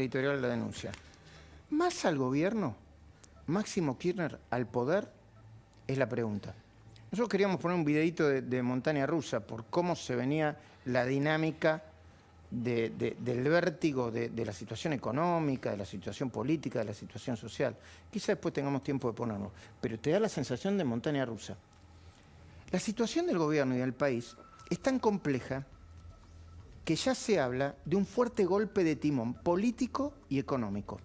editorial de La Denuncia. ¿Más al gobierno? ¿Máximo Kirchner al poder? Es la pregunta. Nosotros queríamos poner un videíto de montaña rusa por cómo se venía la dinámica del vértigo de la situación económica, de la situación política, de la situación social. Quizá después tengamos tiempo de ponerlo, pero te da la sensación de montaña rusa. La situación del gobierno y del país es tan compleja que ya se habla de un fuerte golpe de timón político y económico.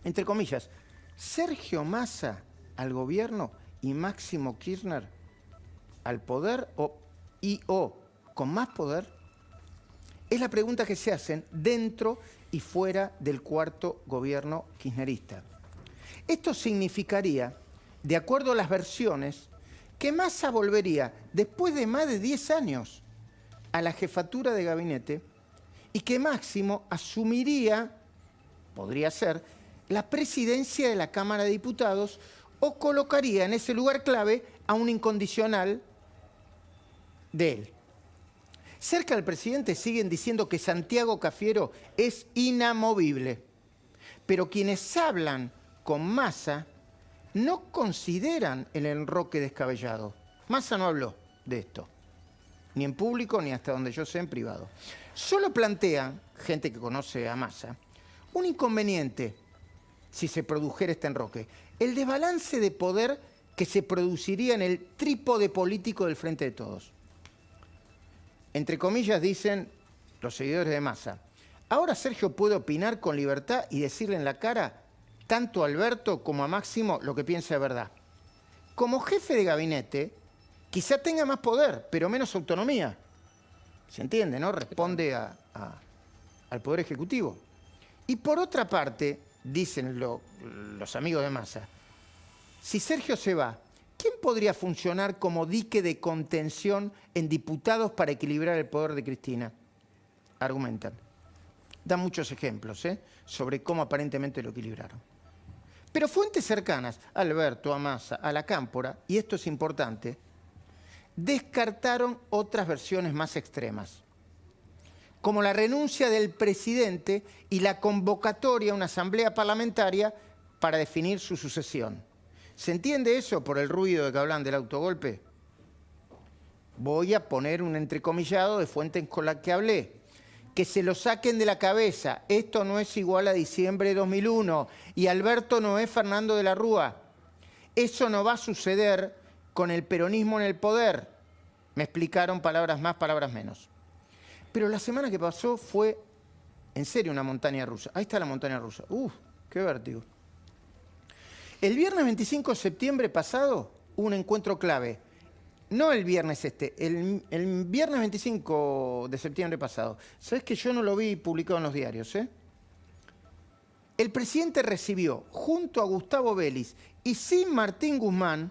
Entre comillas, Sergio Massa al gobierno y Máximo Kirchner al poder o con más poder, es la pregunta que se hacen dentro y fuera del cuarto gobierno kirchnerista. Esto significaría, de acuerdo a las versiones, que Massa volvería después de más de 10 años a la jefatura de gabinete y que Máximo asumiría, podría ser, la presidencia de la Cámara de Diputados o colocaría en ese lugar clave a un incondicional de él. Cerca del presidente siguen diciendo que Santiago Cafiero es inamovible, pero quienes hablan con Massa no consideran el enroque descabellado. Massa no habló de esto, ni en público ni hasta donde yo sé en privado. Solo plantean, gente que conoce a Massa, un inconveniente si se produjera este enroque, el desbalance de poder que se produciría en el trípode político del Frente de Todos. Entre comillas dicen los seguidores de Massa, ahora Sergio puede opinar con libertad y decirle en la cara tanto a Alberto como a Máximo lo que piensa de verdad. Como jefe de gabinete, quizá tenga más poder, pero menos autonomía. ¿Se entiende, no? Responde al Poder Ejecutivo. Y por otra parte, dicen los amigos de Massa, si Sergio se va, ¿quién podría funcionar como dique de contención en diputados para equilibrar el poder de Cristina? Argumentan. Dan muchos ejemplos sobre cómo aparentemente lo equilibraron. Pero fuentes cercanas a Alberto, a Massa, a la Cámpora, y esto es importante, descartaron otras versiones más extremas, como la renuncia del presidente y la convocatoria a una asamblea parlamentaria para definir su sucesión. ¿Se entiende eso por el ruido de que hablan del autogolpe? Voy a poner un entrecomillado de fuentes con las que hablé. Que se lo saquen de la cabeza. Esto no es igual a diciembre de 2001 y Alberto no es Fernando de la Rúa. Eso no va a suceder con el peronismo en el poder. Me explicaron palabras más, palabras menos. Pero la semana que pasó fue, en serio, una montaña rusa. Ahí está la montaña rusa. ¡Qué vértigo! El viernes 25 de septiembre pasado hubo un encuentro clave. No el viernes el viernes 25 de septiembre pasado. ¿Sabes que yo no lo vi publicado en los diarios? El presidente recibió, junto a Gustavo Vélez y sin Martín Guzmán,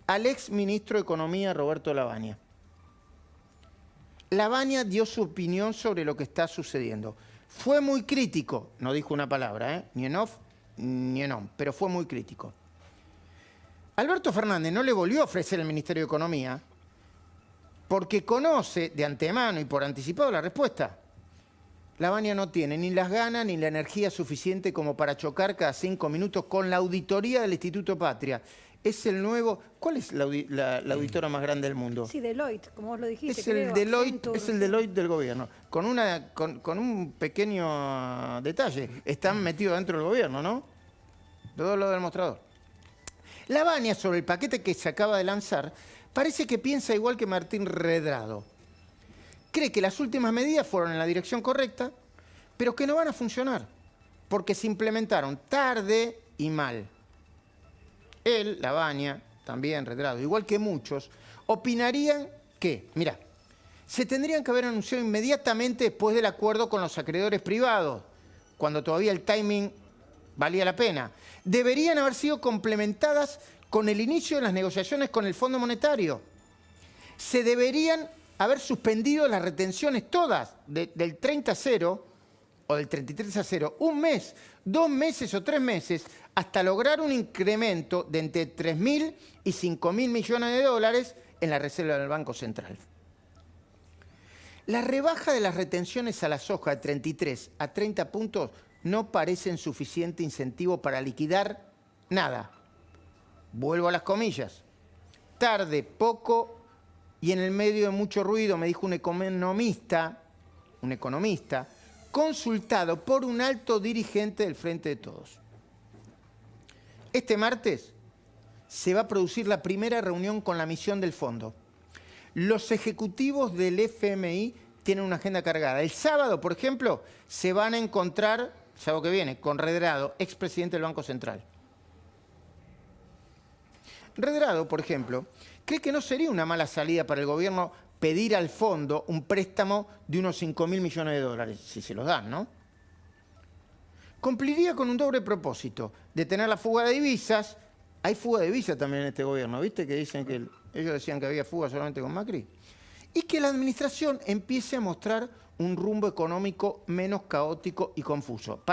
al ex ministro de Economía, Roberto Lavagna. Lavagna dio su opinión sobre lo que está sucediendo. Fue muy crítico, no dijo una palabra, ni en off ni en on, pero fue muy crítico. Alberto Fernández no le volvió a ofrecer el Ministerio de Economía porque conoce de antemano y por anticipado la respuesta. Lavagna no tiene ni las ganas ni la energía suficiente como para chocar cada 5 minutos con la auditoría del Instituto Patria. Es el nuevo... ¿Cuál es la auditora más grande del mundo? Sí, Deloitte, como vos lo dijiste. Es el Deloitte del gobierno. Con un pequeño detalle. Están metidos dentro del gobierno, ¿no? De dos lados del mostrador. Lavagna, sobre el paquete que se acaba de lanzar, parece que piensa igual que Martín Redrado. Cree que las últimas medidas fueron en la dirección correcta, pero que no van a funcionar, porque se implementaron tarde y mal. Él, Lavagna, también Redrado, igual que muchos, opinarían que, mirá, se tendrían que haber anunciado inmediatamente después del acuerdo con los acreedores privados, cuando todavía el timing valía la pena. Deberían haber sido complementadas con el inicio de las negociaciones con el Fondo Monetario. Se deberían haber suspendido las retenciones todas, del 30-0 o del 33-0, un mes, 2 meses o 3 meses, hasta lograr un incremento de entre 3.000 y 5.000 millones de dólares en la reserva del Banco Central. La rebaja de las retenciones a la soja de 33 a 30 puntos no parecen suficiente incentivo para liquidar nada. Vuelvo a las comillas. Tarde, poco y en el medio de mucho ruido, me dijo un economista, consultado por un alto dirigente del Frente de Todos. Este martes se va a producir la primera reunión con la misión del fondo. Los ejecutivos del FMI tienen una agenda cargada. El sábado, por ejemplo, se van a encontrar, el sábado que viene, con Redrado, expresidente del Banco Central. Redrado, por ejemplo, cree que no sería una mala salida para el gobierno pedir al fondo un préstamo de unos 5.000 millones de dólares, si se los dan, ¿no? Cumpliría con un doble propósito, detener la fuga de divisas. Hay fuga de divisas también en este gobierno, ¿viste? Que dicen que ellos decían que había fuga solamente con Macri. Y que la administración empiece a mostrar un rumbo económico menos caótico y confuso.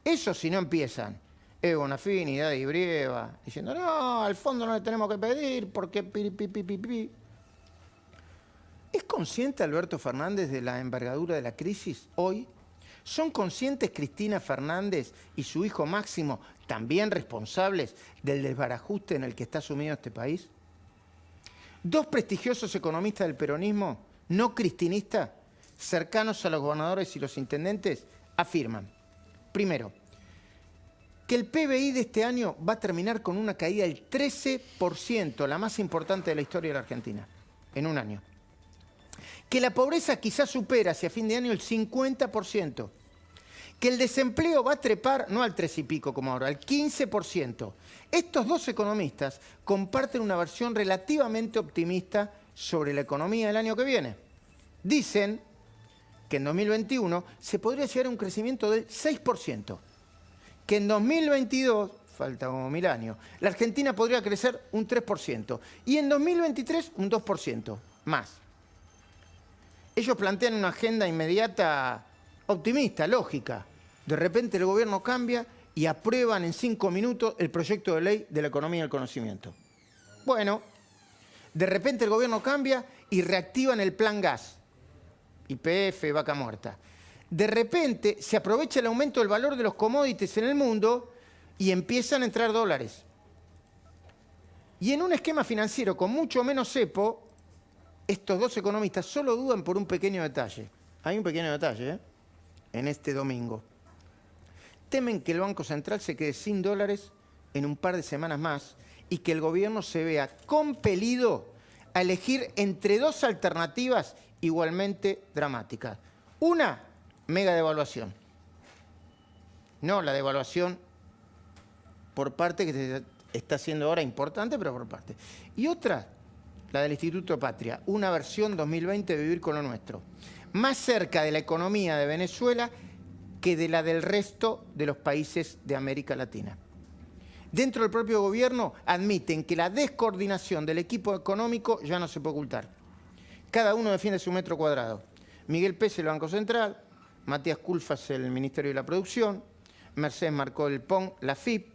Eso si no empiezan. Evo Bonafini, Daddy Brieva, diciendo, no, al fondo no le tenemos que pedir porque pi. ¿Es consciente Alberto Fernández de la envergadura de la crisis hoy? ¿Son conscientes Cristina Fernández y su hijo Máximo también responsables del desbarajuste en el que está sumido este país? Dos prestigiosos economistas del peronismo, no cristinistas, cercanos a los gobernadores y los intendentes, afirman, primero, que el PBI de este año va a terminar con una caída del 13%, la más importante de la historia de la Argentina, en un año. Que la pobreza quizás supera hacia fin de año el 50%. Que el desempleo va a trepar, no al 3 y pico como ahora, al 15%. Estos dos economistas comparten una versión relativamente optimista sobre la economía del año que viene. Dicen que en 2021 se podría llegar a un crecimiento del 6%. Que en 2022, falta como 1000 años, la Argentina podría crecer un 3%. Y en 2023 un 2% más. Ellos plantean una agenda inmediata optimista, lógica. De repente el gobierno cambia y aprueban en 5 minutos el proyecto de ley de la economía del conocimiento. Bueno, de repente el gobierno cambia y reactivan el plan gas. YPF, vaca muerta. De repente se aprovecha el aumento del valor de los commodities en el mundo y empiezan a entrar dólares. Y en un esquema financiero con mucho menos cepo, estos dos economistas solo dudan por un pequeño detalle. Hay un pequeño detalle, en este domingo. Temen que el Banco Central se quede sin dólares en un par de semanas más y que el gobierno se vea compelido a elegir entre dos alternativas igualmente dramáticas. Una, mega devaluación. No la devaluación por parte que se está haciendo ahora importante, pero por parte. Y otra, la del Instituto Patria, una versión 2020 de Vivir con lo Nuestro. Más cerca de la economía de Venezuela que de la del resto de los países de América Latina. Dentro del propio gobierno admiten que la descoordinación del equipo económico ya no se puede ocultar. Cada uno defiende su metro cuadrado. Miguel Pérez, el Banco Central, Matías Culfas, el Ministerio de la Producción, Mercedes Marcó, el PON, la FIP.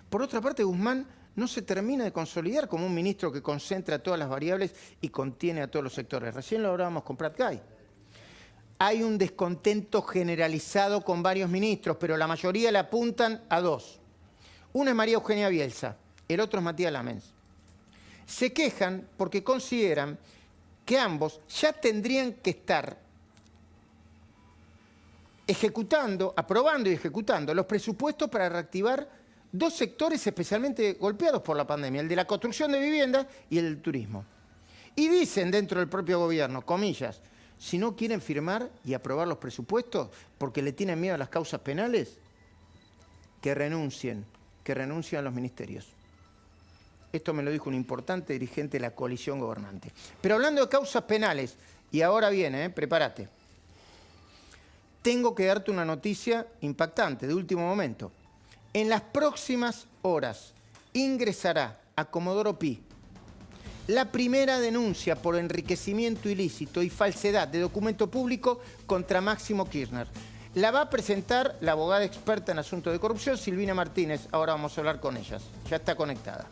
Por otra parte, Guzmán no se termina de consolidar como un ministro que concentra todas las variables y contiene a todos los sectores. Recién lo hablábamos con Prat Gay. Hay un descontento generalizado con varios ministros, pero la mayoría le apuntan a dos. Uno es María Eugenia Bielsa, el otro es Matías Lamens. Se quejan porque consideran que ambos ya tendrían que estar aprobando y ejecutando los presupuestos para reactivar dos sectores especialmente golpeados por la pandemia, el de la construcción de viviendas y el del turismo. Y dicen dentro del propio gobierno, comillas, si no quieren firmar y aprobar los presupuestos porque le tienen miedo a las causas penales, que renuncien a los ministerios. Esto me lo dijo un importante dirigente de la coalición gobernante. Pero hablando de causas penales, y ahora viene, prepárate. Tengo que darte una noticia impactante, de último momento. En las próximas horas ingresará a Comodoro Pi la primera denuncia por enriquecimiento ilícito y falsedad de documento público contra Máximo Kirchner. La va a presentar la abogada experta en asuntos de corrupción, Silvina Martínez. Ahora vamos a hablar con ella. Ya está conectada.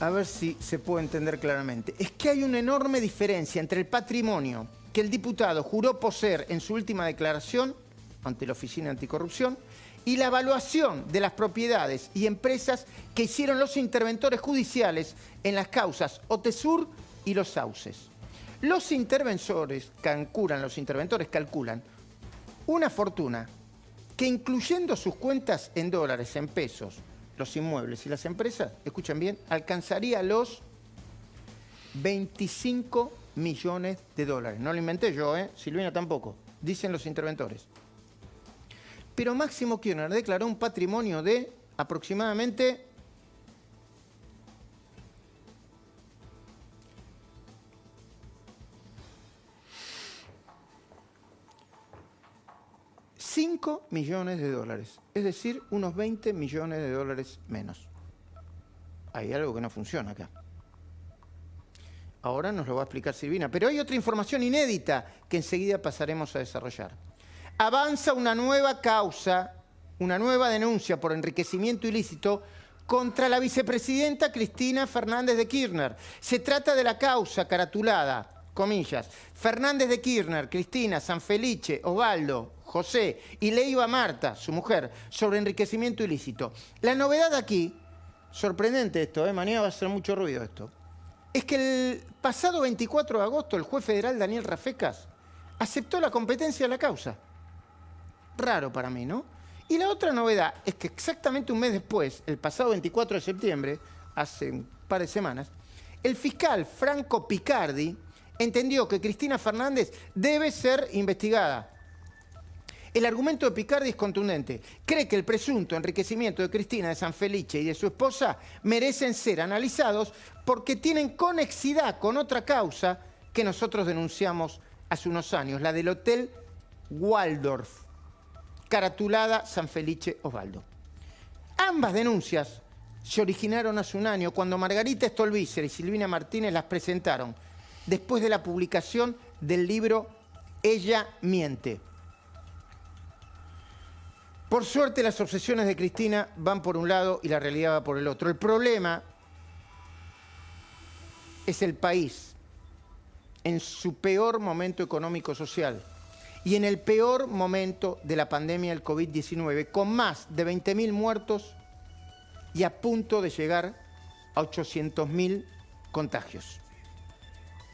a ver si se puede entender claramente. Es que hay una enorme diferencia entre el patrimonio que el diputado juró poseer en su última declaración ante la Oficina Anticorrupción y la evaluación de las propiedades y empresas que hicieron los interventores judiciales en las causas Otesur y Los Sauces. Los interventores calculan una fortuna que, incluyendo sus cuentas en dólares, en pesos, los inmuebles y las empresas, escuchen bien, alcanzaría los 25 millones de dólares. No lo inventé yo, Silvina tampoco, dicen los interventores. Pero Máximo Kirchner declaró un patrimonio de aproximadamente $5 millones, es decir, unos 20 millones de dólares menos. Hay algo que no funciona acá. Ahora nos lo va a explicar Silvina, pero hay otra información inédita que enseguida pasaremos a desarrollar. Avanza una nueva causa, una nueva denuncia por enriquecimiento ilícito contra la vicepresidenta Cristina Fernández de Kirchner. Se trata de la causa caratulada, comillas, Fernández de Kirchner, Cristina, Sanfelice, Osvaldo, José y Leiva Marta, su mujer, sobre enriquecimiento ilícito. La novedad aquí, sorprendente esto, mañana va a hacer mucho ruido esto, es que el pasado 24 de agosto el juez federal Daniel Rafecas aceptó la competencia de la causa. Raro para mí, ¿no? Y la otra novedad es que exactamente un mes después, el pasado 24 de septiembre, hace un par de semanas, el fiscal Franco Picardi entendió que Cristina Fernández debe ser investigada. El argumento de Picardi es contundente. Cree que el presunto enriquecimiento de Cristina de Sanfelice y de su esposa merecen ser analizados porque tienen conexidad con otra causa que nosotros denunciamos hace unos años, la del Hotel Waldorf, caratulada Sanfelice Osvaldo. Ambas denuncias se originaron hace un año cuando Margarita Stolbizer y Silvina Martínez las presentaron después de la publicación del libro Ella miente. Por suerte, las obsesiones de Cristina van por un lado y la realidad va por el otro. El problema es el país en su peor momento económico-social y en el peor momento de la pandemia del COVID-19, con más de 20.000 muertos y a punto de llegar a 800.000 contagios.